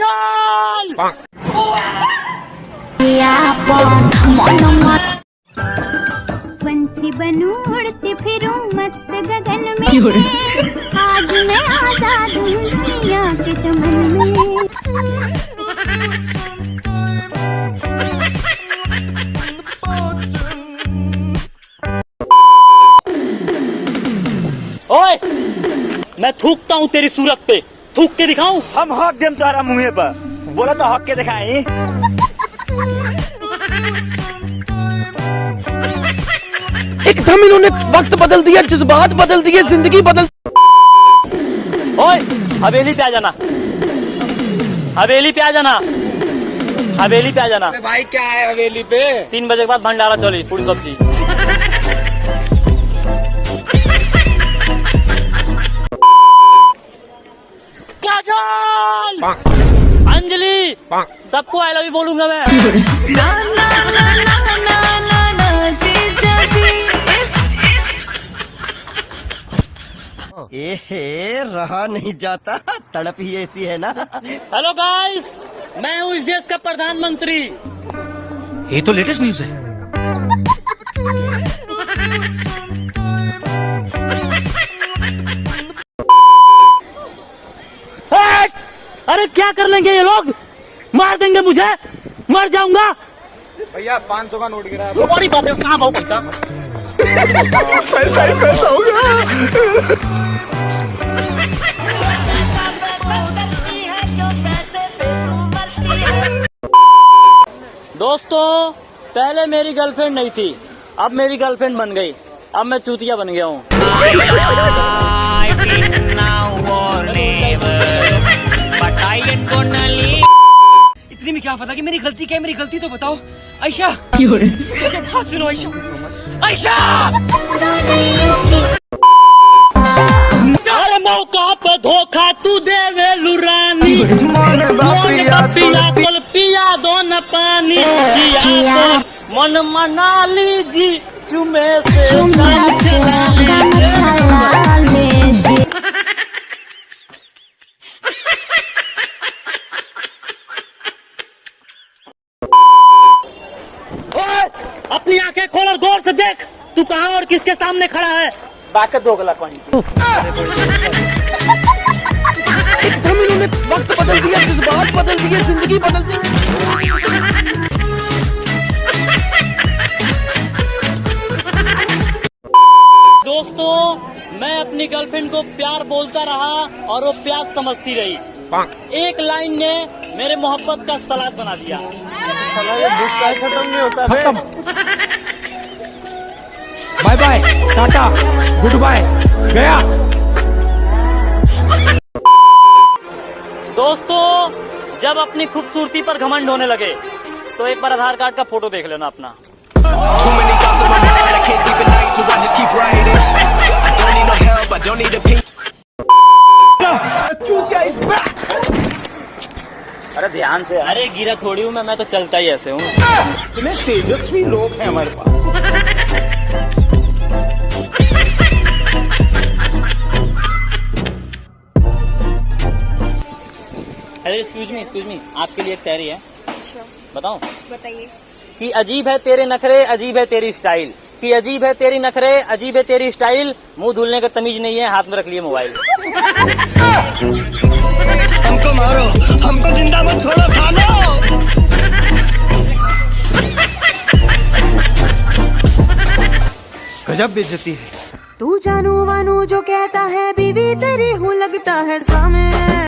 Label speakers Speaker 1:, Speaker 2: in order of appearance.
Speaker 1: काजल
Speaker 2: पंछी बनूं उड़ती फिरूं मस्त गगन में आज मैं आजाद हूँ दुनिया के चमन में।
Speaker 1: ओए, मैं थूकता हूँ तेरी सूरत पे, थूक के दिखाऊं?
Speaker 3: हम हक देम तुम्हारा मुँह पर, बोला तो हक के दिखाई।
Speaker 4: एकदम इन्होंने वक्त बदल दिया, जज्बात बदल दिए, जिंदगी बदल।
Speaker 1: ओए, हवेली पे आ जाना, हवेली पे आ जाना, हवेली पे आ जाना।
Speaker 4: भाई क्या है हवेली पे?
Speaker 1: 3 बजे के बाद भंडारा चली, पूरी सब्जी। काजल, अंजलि, सबको आई लव यू बोलूंगा मैं।
Speaker 4: एहे, रहा नहीं जाता, तड़प ही ऐसी है ना।
Speaker 1: हेलो गाइस, मैं हूँ इस देश का प्रधानमंत्री।
Speaker 5: ये तो लेटेस्ट न्यूज है।
Speaker 1: अरे क्या कर लेंगे ये लोग? मार देंगे मुझे, मर जाऊंगा।
Speaker 3: भैया 500 का नोट गिरा।
Speaker 1: बड़ी बात है, कहाँ भाव पैसा?
Speaker 3: पैसा ही पैसा होगा।
Speaker 1: दोस्तों, पहले मेरी गर्लफ्रेंड नहीं थी, अब मेरी गर्लफ्रेंड बन गई। अब मैं चूतिया बन गया हूँ।
Speaker 6: इतनी में क्या पता कि मेरी गलती क्या है? मेरी गलती तो बताओ आयशा। हाँ सुनो आयशा, आयशा।
Speaker 1: अरे मौका पे धोखा तू दे वे लुरानी, पिया दो न पानी, मन मना लीजी चुमे से अपनी आंखें खोल और गौर से देख, तू कहाँ और किसके सामने खड़ा है?
Speaker 3: बाका 2 गला पानी।
Speaker 4: एकदम इन्होंने वक्त बदल दिया, जज्बात बदल दिए, जिंदगी बदल दी।
Speaker 1: दोस्तों, मैं अपनी गर्लफ्रेंड को प्यार बोलता रहा और वो प्यार समझती रही। एक लाइन ने मेरे मोहब्बत का सलाद बना दिया।
Speaker 3: खत्म नहीं होता। खत्म।
Speaker 7: बाय बाय, टाटा, गुड बाय, गया।
Speaker 1: दोस्तों, जब अपनी खूबसूरती पर घमंड होने लगे तो एक बार आधार कार्ड का फोटो देख लेना अपना।
Speaker 3: अरे ध्यान से।
Speaker 1: अरे गिरा थोड़ी हूँ मैं तो चलता ही ऐसे हूँ।
Speaker 3: इतने तेजस्वी लोग हैं हमारे पास।
Speaker 1: अरे एक्सक्यूज मी, आपके लिए एक शायरी है।
Speaker 8: अच्छा,
Speaker 1: बताओ।
Speaker 8: बताइए।
Speaker 1: कि अजीब है तेरे नखरे, अजीब है तेरी स्टाइल। कि अजीब है तेरी नखरे, अजीब है तेरी स्टाइल। मुंह धुलने का तमीज नहीं है, हाथ में रख लिए मोबाइल।
Speaker 4: हमको मारो, हमको जिंदा मत छोड़ो सालो।
Speaker 7: गजब बेइज्जती है।
Speaker 8: तू जानू वानू जो कहता है, बीवी तेरी हूँ लगता है सामे।